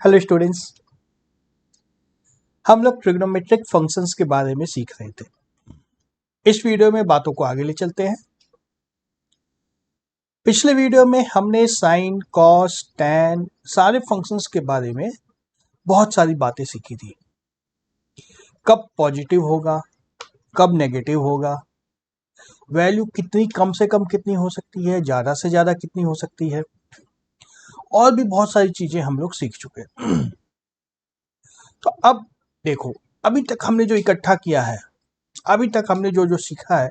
Hello students, हम लोग trigonometric functions के बारे में सीख रहे थे। इस वीडियो में बातों को आगे ले चलते हैं। पिछले वीडियो में हमने साइन, कॉस, टैन सारे फंक्शंस के बारे में बहुत सारी बातें सीखी थी। कब पॉजिटिव होगा, कब नेगेटिव होगा, वैल्यू कितनी कम से कम कितनी हो सकती है, ज़्यादा से ज़्यादा कितनी हो सकती है, और भी बहुत सारी चीज़ें हम लोग सीख चुके हैं। तो अब देखो, अभी तक हमने जो इकट्ठा किया है, अभी तक हमने जो जो सीखा है,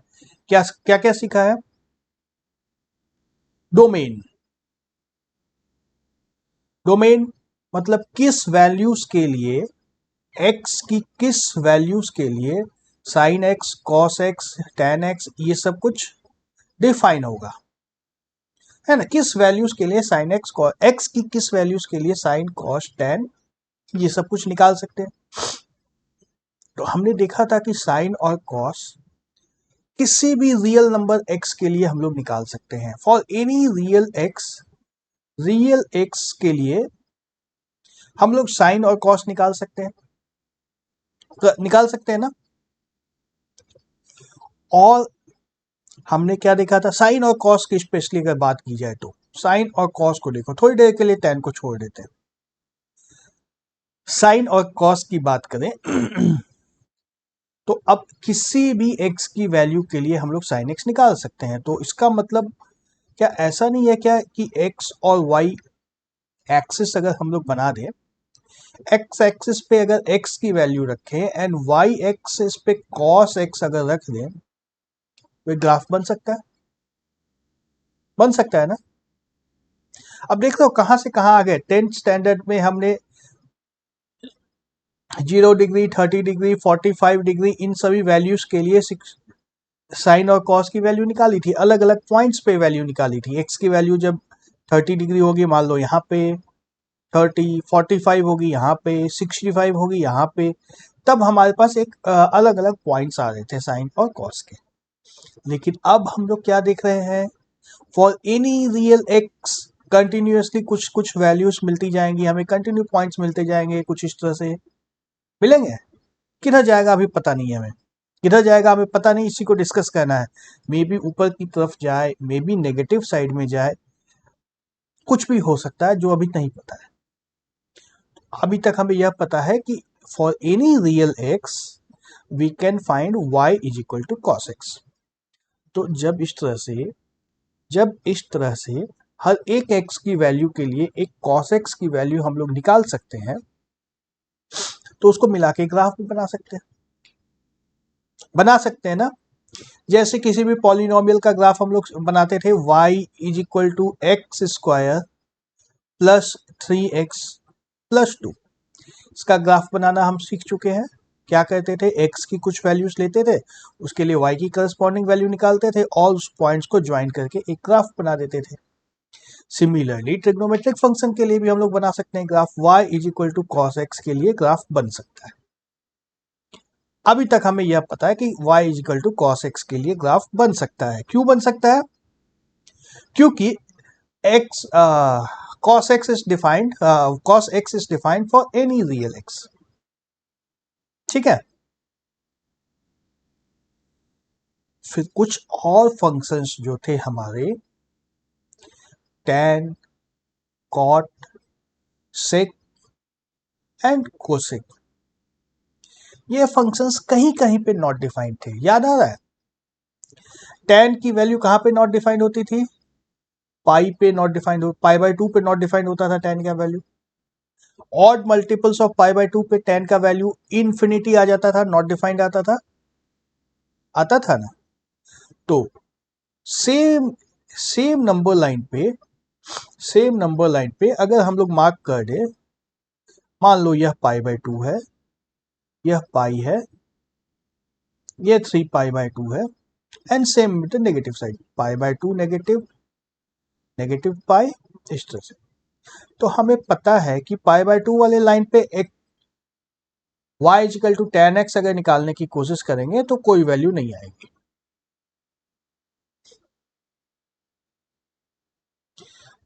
क्या क्या क्या सीखा है। डोमेन, डोमेन मतलब किस वैल्यूज के लिए, एक्स की किस वैल्यूज के लिए sine x, cos x, tan x, ये सब कुछ डिफाइन होगा, है ना। किस वैल्यूज के लिए साइन एक्स, एक्स की किस वैल्यूज के लिए साइन, कॉस, टैन, ये सब कुछ निकाल सकते हैं। तो हमने देखा था कि साइन और कॉस किसी भी रियल नंबर एक्स के लिए हम लोग निकाल सकते हैं। फॉर एनी रियल एक्स के लिए हम लोग साइन और कॉस निकाल सकते हैं, ना। और हमने क्या देखा था, साइन और कॉस की स्पेशली अगर बात की जाए तो साइन और कॉस को देखो, थोड़ी देर के लिए टैन को छोड़ देते हैं। साइन और कॉस की बात करें तो अब किसी भी एक्स की वैल्यू के लिए हम लोग साइन एक्स निकाल सकते हैं। तो इसका मतलब क्या ऐसा नहीं है क्या कि एक्स और वाई एक्सिस अगर हम लोग बना दें, एक्स एक्सिस पे अगर एक्स की वैल्यू रखें एंड वाई एक्सिस पे कॉस एक्स अगर रख दें, तो ग्राफ बन सकता है, ना। अब देख लो कहां से कहां आ गए। 10th स्टैंडर्ड में हमने 0 डिग्री, 30 डिग्री, 45 डिग्री, इन सभी वैल्यूज के लिए साइन और कॉस की वैल्यू निकाली थी। अलग अलग पॉइंट्स पे वैल्यू निकाली थी। एक्स की वैल्यू जब 30 डिग्री होगी, मान लो यहाँ पे 30, 45 होगी यहाँ पे, 65 होगी यहाँ पे, तब हमारे पास एक अलग अलग पॉइंट्स आ रहे थे साइन और कॉस के। लेकिन अब हम लोग क्या देख रहे हैं, for any real x continuously कुछ कुछ वैल्यूज मिलती जाएंगी, हमें कंटिन्यू पॉइंट्स मिलते जाएंगे, कुछ इस तरह से मिलेंगे। किधर जाएगा अभी पता नहीं है हमें, किधर जाएगा हमें पता नहीं, इसी को डिस्कस करना है। मे बी ऊपर की तरफ जाए, मे बी नेगेटिव साइड में जाए, कुछ भी हो सकता है जो अभी नहीं पता है। अभी तक हमें यह पता है कि for any real x we can find y is equal to cos x. तो जब इस तरह से हर एक x की वैल्यू के लिए एक cos x की वैल्यू हम लोग निकाल सकते हैं, तो उसको मिला के ग्राफ भी बना सकते हैं, ना। जैसे किसी भी पॉलिनोमियल का ग्राफ हम लोग बनाते थे, y is equal to x square plus 3x plus 2। इसका ग्राफ बनाना हम सीख चुके हैं। क्या करते थे, x की कुछ वैल्यूज लेते थे, उसके लिए y की करस्पॉन्डिंग वैल्यू निकालते थे और उस पॉइंट्स को ज्वाइन करके एक ग्राफ बना देते थे। सिमिलरली ट्रिग्नोमेट्रिक फंक्शन के लिए भी हम लोग बना सकते हैं graph. y is equal to cos x के लिए ग्राफ बन सकता है। अभी तक हमें यह पता है कि y is equal to cos x के लिए ग्राफ बन सकता है। क्यों बन सकता है? क्योंकि x cos x is defined cos x is defined for any real x। ठीक है। फिर कुछ और फंक्शंस जो थे हमारे, tan, cot, sec and cosec, ये फंक्शंस कहीं कहीं पे नॉट डिफाइंड थे। याद आ रहा है? tan की वैल्यू कहां पे नॉट डिफाइंड होती थी? पाई पे नॉट डिफाइंड, पाई बाय 2 पे नॉट डिफाइंड होता था tan का value. Odd multiples of pi by 2 पे tan का वैल्यू इन्फिनिटी आ जाता था, नॉट डिफाइंड आता था ना। तो सेम सेम नंबर लाइन पे अगर हम लोग मार्क कर दे, मान लो यह पाई बाय 2 है, यह पाई है, यह 3 पाई बाय 2 है, and same with negative side, pi by 2 negative, negative pi, इस तरह से। तो हमें पता है कि पाई बाय 2 वाले लाइन पे एक y equal to tan x अगर निकालने की कोशिश करेंगे तो कोई वैल्यू नहीं आएगी।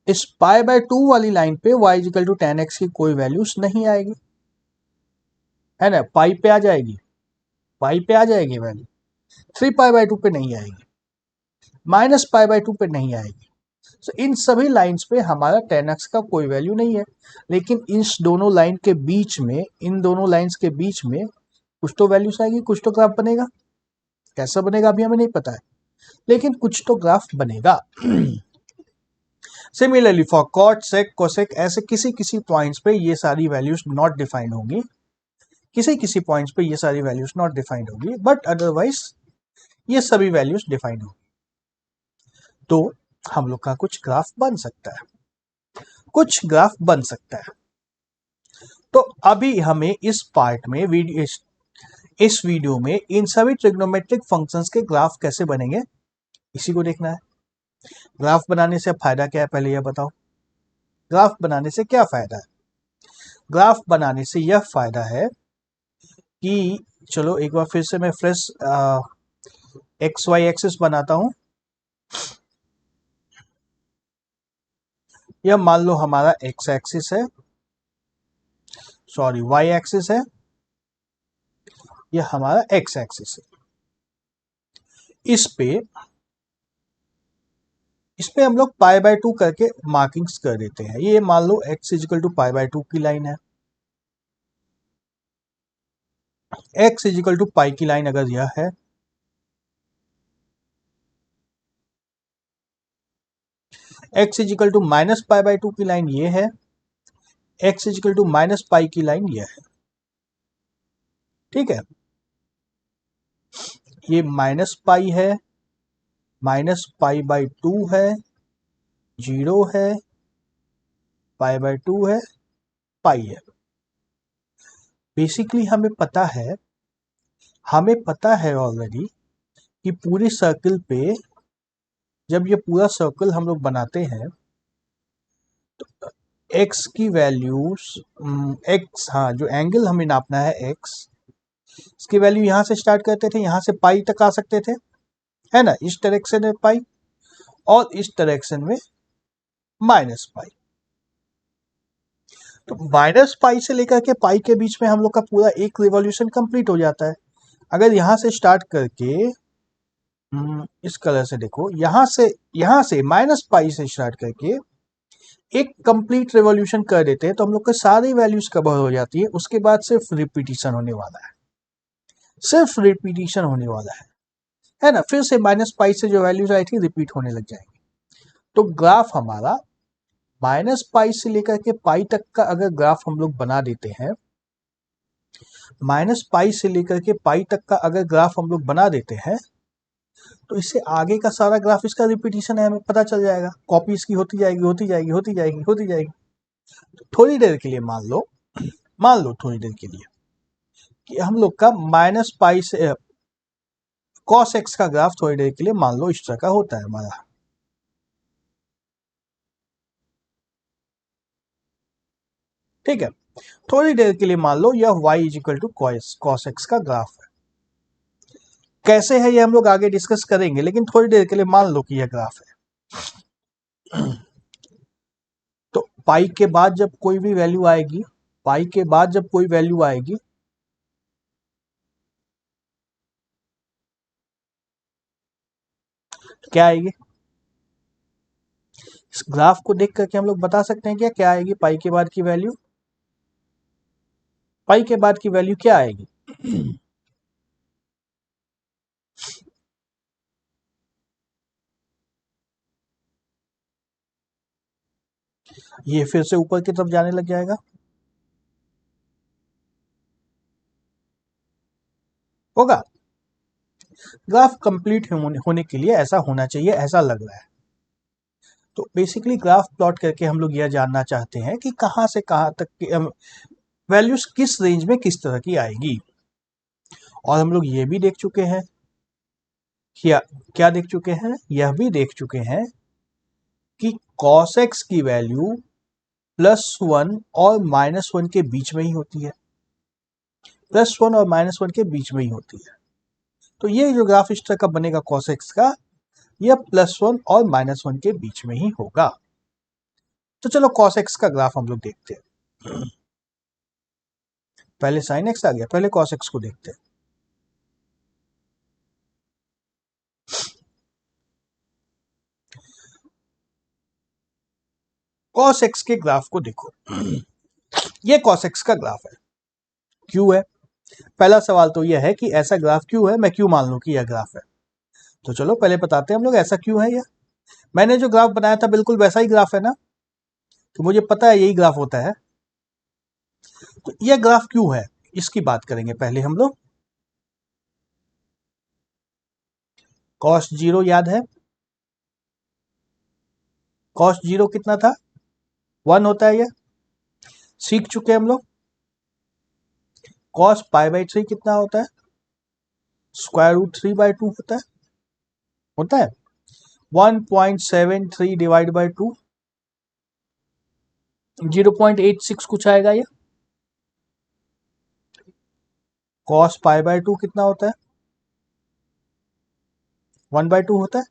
इस पाई बाय 2 वाली लाइन पे y इक्वल टू 10x की कोई वैल्यूज नहीं आएगी, है ना, पाई पे आ जाएगी, पाई पे आ जाएगी वैल्यू, 3 पाई बाय 2 पे नहीं आएगी, माइनस पाई बाय 2 पे नहीं आएगी। तो इन सभी लाइंस पे हमारा 10x का कोई वैल्यू नहीं है, लेकिन इस दोनों लाइन के बीच में, इन दोनों लाइंस के बीच में कुछ तो वैल्यूज आएगी, कुछ तो ग्राफ बनेगा। कैसा बनेगा अभी हमें नहीं पता है, लेकिन कुछ तो ग्राफ बनेगा। Similarly for cot, sec, cosec, ऐसे किसी किसी पॉइंट्स पे ये सारी वैल्यूज नॉट डिफाइंड होंगी, किसी किसी पॉइंट्स पे ये सारी वैल्यूज नॉट डिफाइंड होगी, बट अदरवाइज ये सभी वैल्यूज डिफाइंड होंगी। तो हम लोग का कुछ ग्राफ बन सकता है, कुछ ग्राफ बन सकता है। तो अभी हमें इस पार्ट में इस वीडियो में इन सभी ट्रिग्नोमेट्रिक फंक्शंस के ग्राफ कैसे बनेंगे इसी को देखना है। ग्राफ बनाने से फायदा क्या है पहले यह बताओ। ग्राफ बनाने से क्या फायदा है? ग्राफ बनाने से यह फायदा है कि चलो एक बार फिर से मैं फ्रेश एक्स वाई एक्सिस बनाता हूं। यह मान लो हमारा एक्स एक्सिस है, सॉरी वाई एक्सिस है, यह हमारा एक्स एक्सिस है। इस पे हम लोग पाई बाय 2 करके मार्किंग्स कर देते हैं। ये मान लो x is equal to pi by 2 की लाइन है, x इजिकल टू पाई की लाइन अगर यह है, x is equal to minus pi by 2 की लाइन ये है, x is equal to minus pi की लाइन यह है। ठीक है, ये माइनस पाई है, माइनस पाई बाय 2 है, 0 है, पाई बाय 2 है, पाई है। बेसिकली हमें पता है ऑलरेडी कि पूरी सर्कल पे जब ये पूरा सर्कल हम लोग बनाते हैं तो x की वैल्यूज x, हाँ जो एंगल हमें नापना है x, इसकी वैल्यू यहां से स्टार्ट करते थे, यहां से पाई तक आ सकते थे, है ना, इस डायरेक्शन में पाई और इस डायरेक्शन में माइनस पाई। तो माइनस पाई से लेकर के पाई के बीच में हम लोग का पूरा एक रिवॉल्यूशन कंप्लीट हो जाता है। अगर यहां से स्टार्ट करके इस कलर से देखो, यहां से माइनस पाई से स्टार्ट करके एक कंप्लीट रेवोल्यूशन कर देते हैं तो हम लोग के सारी वैल्यूज कवर हो जाती है। उसके बाद सिर्फ रिपीटिशन होने वाला है, सिर्फ रिपीटिशन होने वाला है ना, फिर से माइनस पाई से जो वैल्यूज आई थी रिपीट होने लग जाएंगी। तो ग्राफ हमारा माइनस पाई से लेकर के पाई तक का अगर ग्राफ हम लोग बना देते हैं, माइनस पाई से लेकर के पाई तक का अगर ग्राफ हम लोग बना देते हैं तो इससे आगे का सारा ग्राफ इसका रिपीटिशन है, हमें पता चल जाएगा, कॉपी इसकी होती जाएगी होती जाएगी होती जाएगी होती जाएगी। तो थोड़ी देर के लिए मान लो थोड़ी देर के लिए कि हम लोग का माइनस पाई से कॉस एक्स का ग्राफ थोड़ी देर के लिए मान लो इस तरह का होता है हमारा। ठीक है, थोड़ी देर के लिए मान लो यह y is equal to cos x का ग्राफ है। कैसे है ये हम लोग आगे डिस्कस करेंगे, लेकिन थोड़ी देर के लिए मान लो कि यह ग्राफ है। तो पाई के बाद जब कोई भी वैल्यू आएगी, पाई के बाद जब कोई वैल्यू आएगी तो क्या आएगी? इस ग्राफ को देख करके हम लोग बता सकते हैं क्या क्या आएगी पाई के बाद की वैल्यू? पाई के बाद की वैल्यू क्या आएगी? ये फिर से ऊपर की तरफ जाने लग जाएगा, होगा। ग्राफ कंप्लीट होने के लिए ऐसा होना चाहिए, ऐसा लग रहा है। तो बेसिकली ग्राफ प्लॉट करके हम लोग यह जानना चाहते हैं कि कहां से कहां तक की वैल्यूज किस रेंज में किस तरह की आएगी। और हम लोग ये भी देख चुके हैं, क्या देख चुके हैं, यह भी देख चुके हैं कि cos x की वैल्यू +1 और -1 के बीच में ही होती है, +1 और -1 के बीच में ही होती है। तो ये जो ग्राफ इस तरह का बनेगा cos x का, यह +1 और -1 के बीच में ही होगा। तो चलो cos x का ग्राफ हम लोग देखते हैं। पहले sin x आ गया, पहले cos x को देखते हैं। cos x के ग्राफ को देखो, ये cos x का ग्राफ है, क्यों है? पहला सवाल तो यह है कि ऐसा ग्राफ क्यों है, मैं क्यों मान लूं कि यह ग्राफ है। तो चलो पहले बताते हैं हम लोग ऐसा क्यों है। यह मैंने जो ग्राफ बनाया था बिल्कुल वैसा ही ग्राफ है ना, तो मुझे पता है यही ग्राफ होता है। तो यह ग्राफ क्यों है इसकी बात करेंगे पहले हम लोग। cos 0 याद है, cos 0 कितना था, 1 होता है, यह सीख चुके हम लोग। cos π/3 कितना होता है, √3/2 होता है 1.73 डिवाइड बाई 2, 0.86 कुछ आएगा ये। cos π/2 कितना होता है, 1/2 होता है।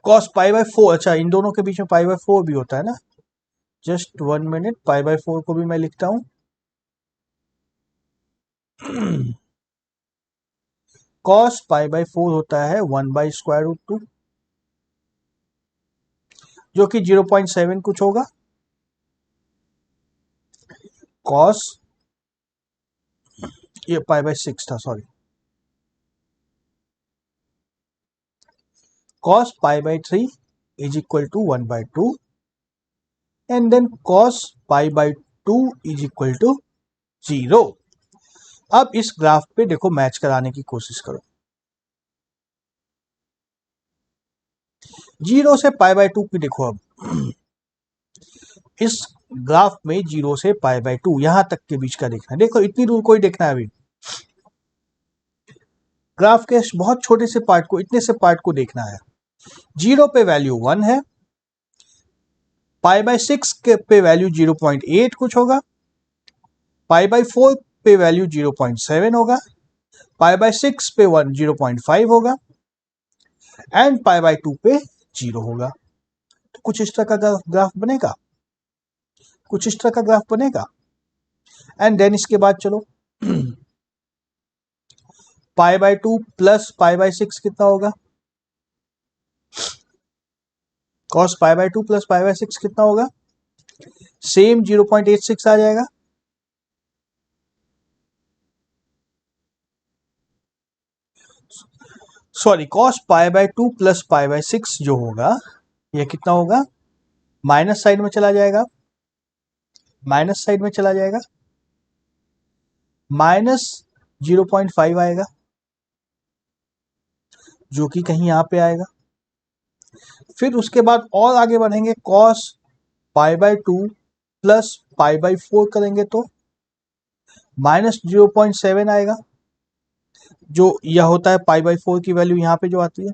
cos π/4, अच्छा इन दोनों के बीच में π/4 भी होता है ना, जस्ट 1 मिनट, π/4 को भी मैं लिखता हूं। cos π/4 होता है 1/√2, जो कि 0.7 कुछ होगा। cos, ये π/6 था, sorry, cos π/3 is equal to 1/2 and then cos π/2 is equal to 0। अब इस ग्राफ पे देखो, मैच कराने की कोशिश करो। 0 से π/2 की देखो, अब इस ग्राफ में 0 से π/2 यहां तक के बीच का देखना है। देखो इतनी दूर कोई देखना है, अभी ग्राफ के बहुत छोटे से पार्ट को, इतने से पार्ट को देखना है। 0 पे वैल्यू 1 है, π/6 के पे वैल्यू 0.8 कुछ होगा, π/4 पे वैल्यू 0.7 होगा, π/6 पे 0.5 होगा एंड π/2 पे 0 होगा। तो कुछ इस तरह का ग्राफ बनेगा, कुछ इस तरह का ग्राफ बनेगा। एंड देन इसके बाद चलो π/2 प्लस π/6 कितना होगा, cos π/2 प्लस π/6 कितना होगा, सेम 0.86 आ जाएगा। सॉरी, cos π/2 प्लस π/6 जो होगा यह कितना होगा, माइनस साइड में चला जाएगा, माइनस साइड में चला जाएगा, माइनस 0.5 आएगा, जो कि कहीं यहां पे आएगा। फिर उसके बाद और आगे बढ़ेंगे, cos π/2 प्लस π/4 करेंगे तो माइनस 0.7 आएगा, जो यह होता है π/4 की वैल्यू यहां पे जो आती है।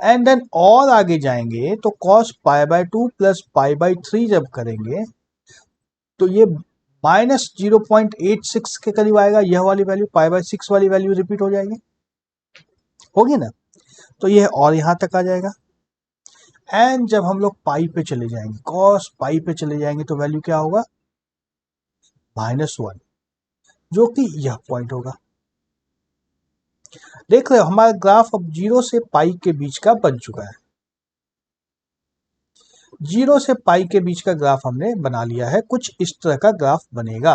एंड देन और आगे जाएंगे तो cos π/2 प्लस π/3 जब करेंगे तो ये माइनस 0.86 के करीब आएगा। यह वाली वैल्यू, π/6 वाली वैल्यू रिपीट हो जाएगी, होगी ना। तो यह और यहां तक आ जाएगा। एंड जब हम लोग पाई पे चले जाएंगे, cos पाई पे चले जाएंगे तो वैल्यू क्या होगा, -1, जो कि यह पॉइंट होगा। देख रहे हो हमारा ग्राफ अब 0 से पाई के बीच का बन चुका है। 0 से पाई के बीच का ग्राफ हमने बना लिया है, कुछ इस तरह का ग्राफ बनेगा।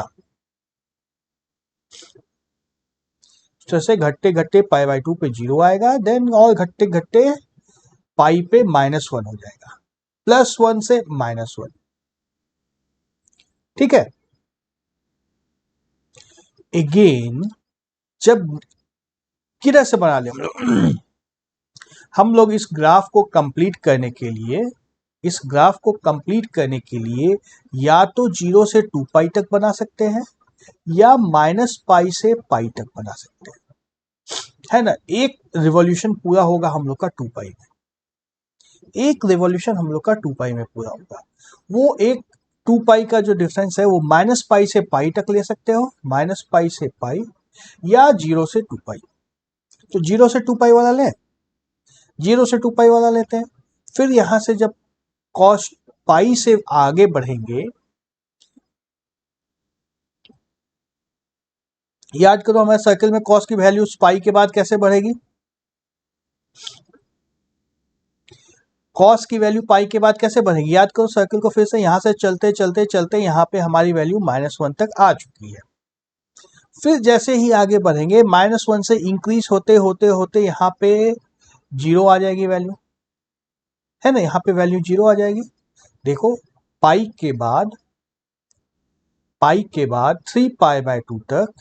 इस तरह से घटते घटते π/2 पे 0 आएगा, देन और घटते घटते पाई पे -1 हो जाएगा, +1 से -1। ठीक है। अगेन जब किधर से बना ले हम लोग इस ग्राफ को कंप्लीट करने के लिए, इस ग्राफ को कंप्लीट करने के लिए या तो 0 से 2 पाई तक बना सकते हैं या -π से पाई तक बना सकते हैं, है ना। एक रिवॉल्यूशन पूरा होगा हम लोग का 2 पाई में, एक रिवॉल्यूशन हम लोग का 2 पाई में पूरा होगा। वो एक 2 पाई का जो डिफरेंस है वो -π से पाई तक ले सकते हो, -π से पाई या 0 से 2 पाई। तो 0 से 2 पाई वाला लें, जीरो से 2 पाई वाला लेते हैं। फिर यहां से जब कॉस पाई से आगे बढ़ेंगे, याद करो हमारे सर्कल में कॉस की वैल्यू पाई के बाद कैसे बढ़ेगी, कॉस की वैल्यू पाई के बाद कैसे बढ़ेगी, याद करो सर्कल को फिर से, यहां से चलते चलते चलते यहाँ पे हमारी वैल्यू -1 तक आ चुकी है। फिर जैसे ही आगे बढ़ेंगे -1 से इंक्रीज होते होते होते यहाँ पे 0 आ जाएगी वैल्यू, है ना, यहाँ पे वैल्यू 0 आ जाएगी। देखो पाई के बाद 3π/2 तक,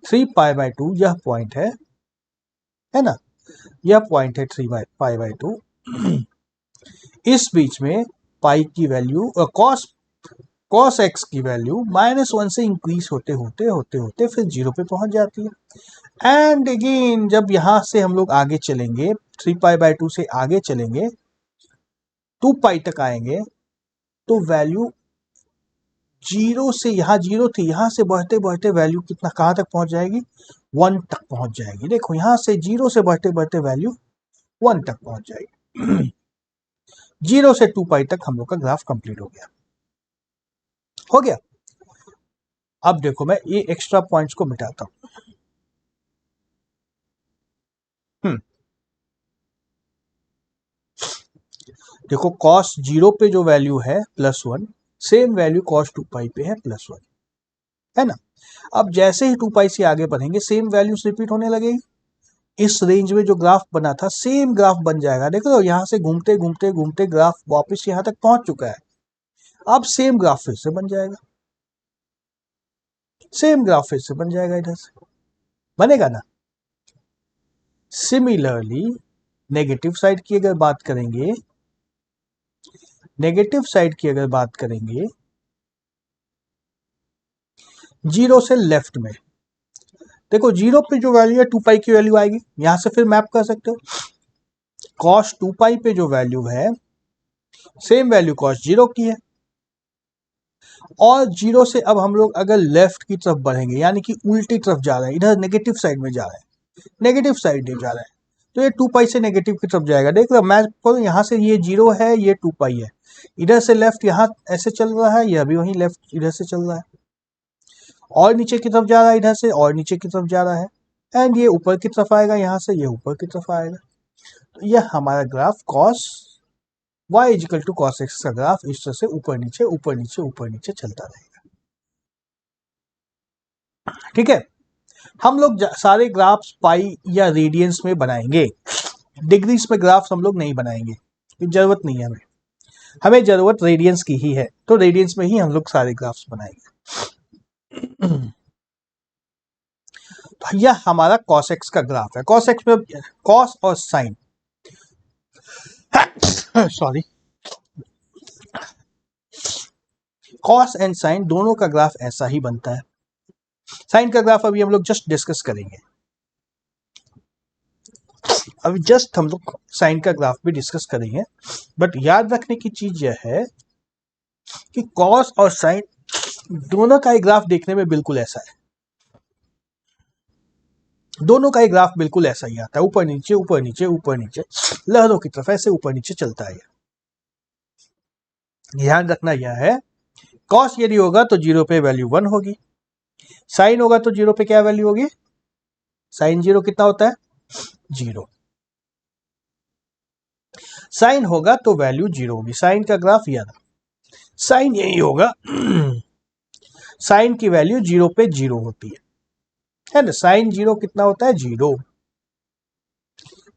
3π/2 यह पॉइंट है ना, यह पॉइंट है 3π/2। इस बीच में पाई की वैल्यू कॉस एक्स की वैल्यू -1 से इंक्रीज होते होते होते होते फिर 0 पे पहुंच जाती है। एंड अगेन जब यहां से हम लोग आगे चलेंगे, 3π/2 से आगे चलेंगे, 2 पाई तक आएंगे, तो वैल्यू 0 से, यहाँ 0 थी, यहां से बढ़ते बढ़ते वैल्यू कितना, कहां तक पहुंच जाएगी, 1 तक पहुंच जाएगी। देखो यहां से 0 से बढ़ते बढ़ते वैल्यू 1 तक पहुंच जाएगी। 0 से 2 पाई तक हम लोग का ग्राफ कंप्लीट हो गया। अब देखो मैं ये एक्स्ट्रा पॉइंट्स को मिटाता हूं। देखो कॉस 0 पे जो वैल्यू है +1, सेम वैल्यू कॉस 2 पाई पे है +1, है ना। अब जैसे ही 2 पाई से आगे बढ़ेंगे सेम वैल्यूज रिपीट होने लगेगी। इस रेंज में जो ग्राफ बना था सेम ग्राफ बन जाएगा। देखो यहां से घूमते घूमते घूमते ग्राफ वापस यहां तक पहुंच चुका है। अब सेम ग्राफ फिर से बन जाएगा, सेम ग्राफ फिर से बन जाएगा, इधर से बनेगा ना। सिमिलरली नेगेटिव साइड की अगर बात करेंगे, नेगेटिव साइड की अगर बात करेंगे, 0 से लेफ्ट में देखो 0 पे जो वैल्यू है 2 पाई की वैल्यू आएगी, यहां से फिर मैप कर सकते हो। कॉस 2 पाई पे जो वैल्यू है सेम वैल्यू कॉस 0 की है, और 0 से अब हम लोग अगर लेफ्ट की तरफ बढ़ेंगे, यानी कि उल्टी तरफ जा रहे हैं, इधर नेगेटिव साइड में जा रहे हैं, नेगेटिव साइड में जा रहे हैं, तो ये 2 पाई से नेगेटिव की तरफ जाएगा। देख लो मैं यहाँ से ये 0 है, ये 2 पाई है, इधर से लेफ्ट यहाँ ऐसे चल रहा है, यह भी वहीं लेफ्ट इधर से चल रहा है, और नीचे की तरफ जा रहा है इधर से, और नीचे की तरफ जा रहा है, एंड ये ऊपर की तरफ आएगा, यहाँ से ये ऊपर की तरफ आएगा। तो यह हमारा graph cos y = cos x का ग्राफ इस तरह से ऊपर नीचे ऊपर नीचे ऊपर नीचे चलता रहेगा। ठीक है, हम लोग सारे ग्राफ्स पाई या रेडियंस में बनाएंगे, डिग्रीज में ग्राफ्स हम लोग नहीं बनाएंगे, जरूरत नहीं है हमें, हमें जरूरत रेडियंस की ही है, तो रेडियंस में ही हम लोग सारे ग्राफ्स बनाएंगे। तो यह हमारा cos x का ग्राफ है। cos x में cos और sine sorry, cos and sine दोनों का ग्राफ ऐसा ही बनता है। साइन का ग्राफ अभी हम लोग जस्ट डिस्कस करेंगे, अभी जस्ट हम लोग साइन का ग्राफ भी डिस्कस करेंगे। बट याद रखने की चीज यह है कि कॉस और साइन दोनों का ही ग्राफ देखने में बिल्कुल ऐसा है, दोनों का ही ग्राफ बिल्कुल ऐसा ही आता है, ऊपर नीचे ऊपर नीचे ऊपर नीचे, लहरों की तरफ ऐसे ऊपर नीचे चलता है। ध्यान रखना यह है, कॉस यदि होगा तो 0 पे वैल्यू 1 होगी, साइन होगा तो 0 पे क्या वैल्यू होगी, साइन 0 कितना होता है, 0। साइन होगा तो वैल्यू 0 होगी, साइन का ग्राफ यह था, साइन यही होगा। साइन की वैल्यू 0 पे 0 होती है ना, साइन 0 कितना होता है, 0।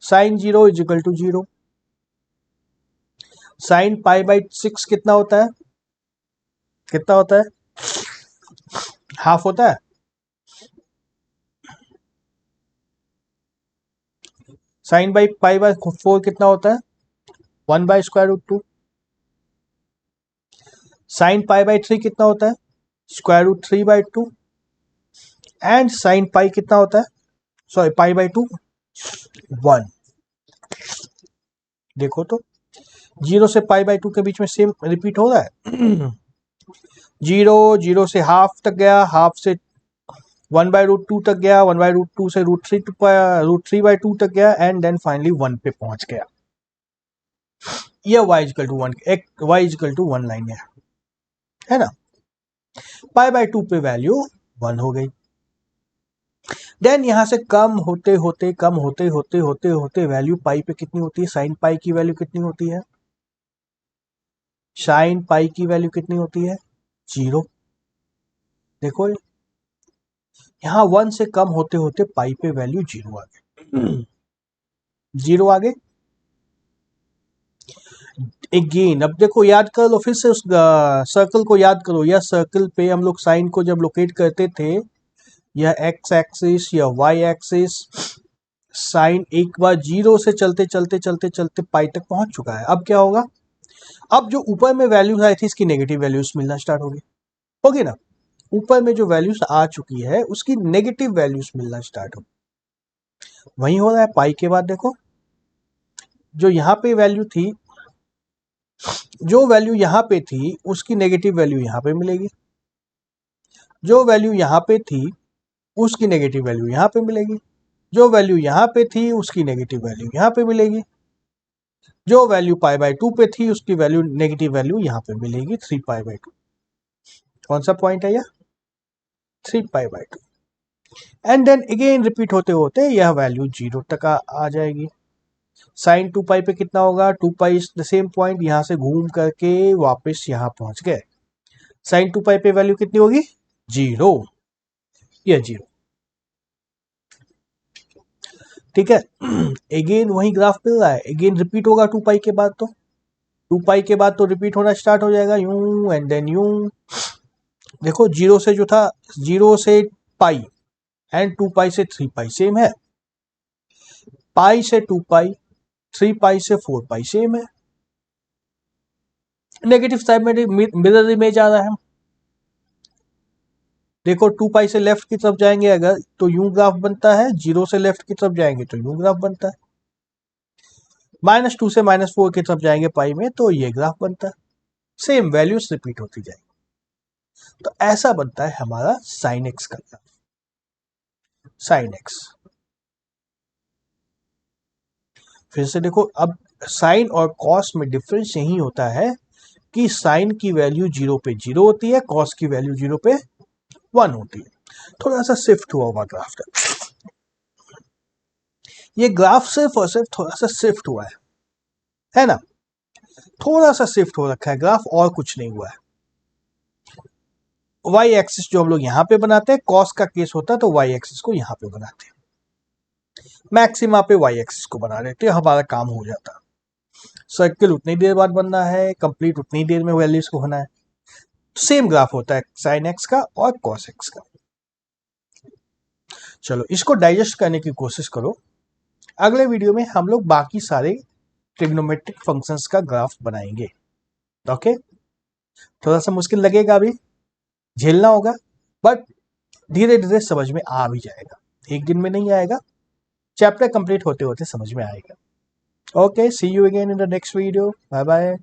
साइन 0 = 0। साइन π/6 कितना होता है, कितना होता है, हाफ होता है। साइन π/4 कितना होता है, 1/√2। साइन π/3 कितना होता है, √3/2। एंड साइन पाई कितना होता है, सॉरी π/2, 1। देखो तो 0 से π/2 के बीच में सेम रिपीट हो रहा है। 0 से हाफ तक गया, हाफ से 1/√2 तक गया, 1/√2 से √3/2 तक गया, एंड देन फाइनली 1 पे पहुंच गया। यह y equal to 1, y equal to 1 line है ना। π/2 पे वैल्यू 1 हो गई। देन यहां से कम होते होते वैल्यू पाई पे कितनी होती है, साइन पाई की वैल्यू कितनी होती है, साइन पाई की वैल्यू कितनी होती है, 0। देखो यहां 1 से कम होते होते पाई पे वैल्यू 0 आ गई, 0 आ गए। अगेन अब देखो याद कर लो फिर से उस सर्कल को याद करो। यह सर्कल पे हम लोग साइन को जब लोकेट करते थे, यह एक्स एक्सिस या वाई एक्सिस, साइन एक बार 0 से चलते पाई तक पहुंच चुका है। अब क्या होगा, अब जो ऊपर में वैल्यूज आई थी इसकी नेगेटिव वैल्यूज मिलना स्टार्ट होगी ना। ऊपर में जो वैल्यूज आ चुकी है उसकी नेगेटिव वैल्यूज मिलना स्टार्ट होगी। वही हो रहा है पाई के बाद। देखो जो यहाँ पे वैल्यू थी, जो वैल्यू यहाँ पे थी उसकी नेगेटिव वैल्यू यहाँ पे मिलेगी, जो वैल्यू यहाँ पे थी उसकी नेगेटिव वैल्यू यहाँ पे मिलेगी, जो वैल्यू यहाँ पे थी उसकी नेगेटिव वैल्यू यहाँ पे मिलेगी, जो वैल्यू π/2 पे थी उसकी वैल्यू नेगेटिव वैल्यू यहाँ पे मिलेगी 3π/2। कौन सा पॉइंट है यह, 3π/2। एंड देन अगेन रिपीट होते होते यह वैल्यू 0 तक आ जाएगी। साइन 2π पे कितना होगा, 2π इज द सेम पॉइंट, यहां से घूम करके वापस यहां पहुंच गए। साइन 2π पे वैल्यू कितनी होगी, 0, यह 0। ठीक है, अगेन वही ग्राफ मिल रहा है, अगेन रिपीट होगा 2π के बाद, तो 2π के बाद तो रिपीट होना स्टार्ट हो जाएगा यूं एंड देन यूं। देखो 0 से जो था, 0 से पाई एंड 2π से 3π सेम है, पाई से 2π, 3π से 4π सेम है। नेगेटिव साइड में मिरर इमेज आ रहा है। देखो 2π से लेफ्ट की तरफ जाएंगे अगर तो यूं ग्राफ बनता है, 0 से लेफ्ट की तरफ जाएंगे तो यूं ग्राफ बनता है, -2 से -4 की तरफ जाएंगे पाई में तो ये ग्राफ बनता है। सेम वैल्यूज रिपीट होती जाएगी। तो ऐसा बनता है हमारा साइन एक्स का ग्राफ, साइन एक्स। फिर से देखो, अब साइन और कॉस में डिफरेंस यही होता है कि साइन की वैल्यू 0 पे 0 होती है, कॉस की वैल्यू 0 पे 1 होती है। थोड़ा सा शिफ्ट हुआ हुआ ग्राफ का, ये ग्राफ सिर्फ और सिर्फ थोड़ा सा शिफ्ट हुआ है ना, थोड़ा सा शिफ्ट हो रखा है ग्राफ, और कुछ नहीं हुआ है। वाई एक्सिस जो हम लोग यहाँ पे बनाते हैं, कॉस का केस होता है तो वाई एक्सिस को यहाँ पे बनाते हैं, मैक्सिमा पे वाई एक्सिस को बना लेते हैं, हमारा काम हो जाता है। सर्किल उतनी देर बाद बनना है, कंप्लीट उतनी देर में वैल्यूज को होना है। सेम ग्राफ होता है साइन एक्स का और कॉस एक्स का। चलो इसको डाइजेस्ट करने की कोशिश करो। अगले वीडियो में हम लोग बाकी सारे ट्रिग्नोमेट्रिक फंक्शंस का ग्राफ बनाएंगे। ओके, थोड़ा सा मुश्किल लगेगा, अभी झेलना होगा, बट धीरे धीरे समझ में आ भी जाएगा। एक दिन में नहीं आएगा, चैप्टर कंप्लीट होते होते समझ में आएगा। Okay, see you again in the next video, bye bye.